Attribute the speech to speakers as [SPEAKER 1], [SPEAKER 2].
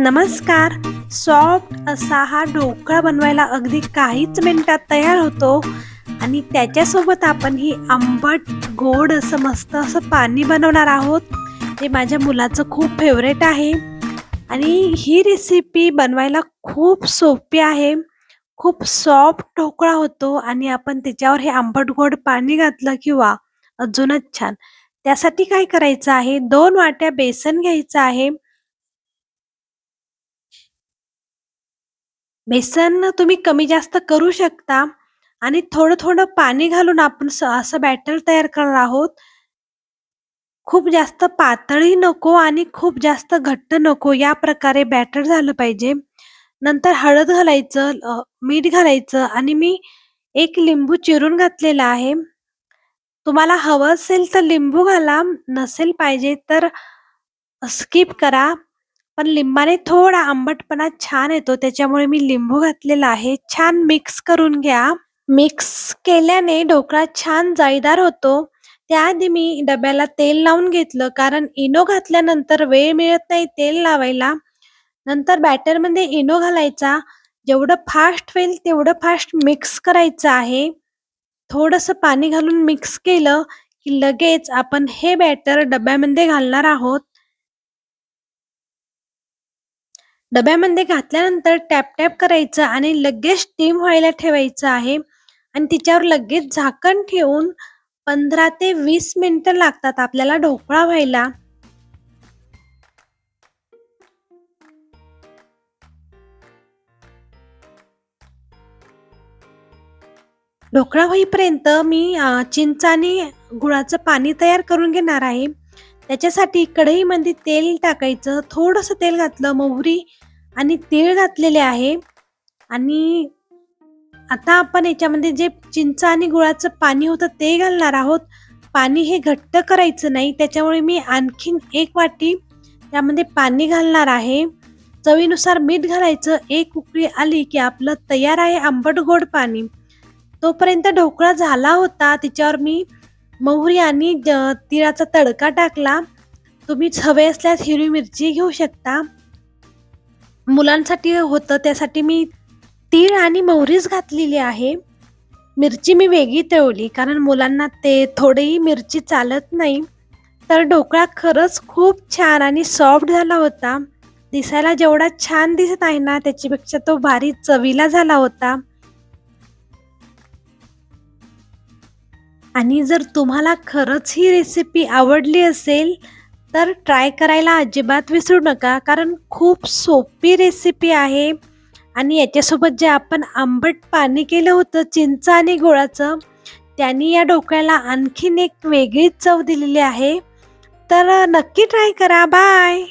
[SPEAKER 1] नमस्कार. सॉफ्ट असा हा ढोकळा बनवायला अगदी काहीच मिनिटात तयार होतो आणि त्याच्यासोबत आपण ही आंबट गोड असं मस्त असं पाणी बनवणार आहोत. ते माझ्या मुलाचं खूप फेवरेट आहे आणि ही रेसिपी बनवायला खूप सोपी आहे. खूप सॉफ्ट ढोकळा होतो आणि आपण त्याच्यावर हे आंबट गोड पाणी घातलं की वाह! अजूनच छान. त्यासाठी काय करायचं आहे, 2 वाट्या बेसन घ्यायचं आहे. बेसन तुम्ही कमी जास्त करू शकता आणि थोडं-थोडं पाणी घालून आपण असं बॅटर तयार करणार आहोत. खूप जास्त पातळही नको आणि खूप जास्त घट्ट नको, या प्रकारे बॅटर झालं पाहिजे. नंतर हळद घालायचं, मीठ घालायचं आणि मी 1 लिंबू चिरून घातलेला आहे. तुम्हाला हवं असेल तर लिंबू घाला, नसेल पाहिजे तर स्किप करा. पण लिंबाने थोडा आंबटपणा छान येतो, त्याच्यामुळे मी लिंबू घातलेला आहे. छान मिक्स करून घ्या. मिक्स केल्याने ढोकळा छान जाळीदार होतो. त्याआधी मी डब्याला तेल लावून घेतलं, कारण इनो घातल्यानंतर वेळ मिळत नाही तेल लावायला. नंतर बॅटरमध्ये इनो घालायचा. जेवढं फास्ट होईल तेवढं फास्ट मिक्स करायचं आहे. थोडंसं पाणी घालून मिक्स केलं, की लगेच आपण हे बॅटर डब्यामध्ये घालणार आहोत. डब्यामध्ये घातल्यानंतर टॅप-टॅप करायचं आणि लगेच स्टीम व्हायला ठेवायचं आहे आणि तिच्यावर लगेच झाकण ठेवून 15 ते 20 मिनिटं लागतात आपल्याला ढोकळा व्हायला. ढोकळा होईपर्यंत मी चिंच आणि गुळाचं पाणी तयार करून घेणार आहे. त्याच्यासाठी कढईमध्ये तेल टाकायचं. थोडंसं तेल घातलं, मोहरी आणि तीळ घातलेले आहे आणि आता आपण याच्यामध्ये जे चिंच आणि गुळाचं पाणी होतं ते घालणार आहोत. पाणी हे घट्ट करायचं नाही, त्याच्यामुळे मी आणखीन 1 वाटी त्यामध्ये पाणी घालणार आहे. चवीनुसार मीठ घालायचं. 1 उकळी आली की आपलं तयार आहे आंबट गोड पाणी. तोपर्यंत ढोकळा झाला होता. त्याच्यावर मी मोहरी आणि तिळाचा तडका टाकला. तुम्ही हवे असल्यास हिरवी मिरची घेऊ शकता. मुलांसाठी होतं त्यासाठी मी तीळ आणि मोहरीच घातलेली आहे. मिरची मी वेगळी तळली, कारण मुलांना ते थोडीही मिरची चालत नाही. तर ढोकळा खरंच खूप छान आणि सॉफ्ट झाला होता. दिसायला जेवढा छान दिसत आहे ना, त्याच्यापेक्षा तो भारी चवीला झाला होता. आणि जर तुम्हाला खरंच ही रेसिपी आवडली असेल, तर ट्राय करायला अजिबात विसरू नका. कारण खूप सोपी रेसिपी आहे आणि याच्यासोबत जे आपण आंबट पाणी केलं होतं चिंच आणि गुळाचं, त्यांनी या ढोकळ्याला आणखीन एक वेगळीच चव दिलेली आहे. तर नक्की ट्राय करा. बाय.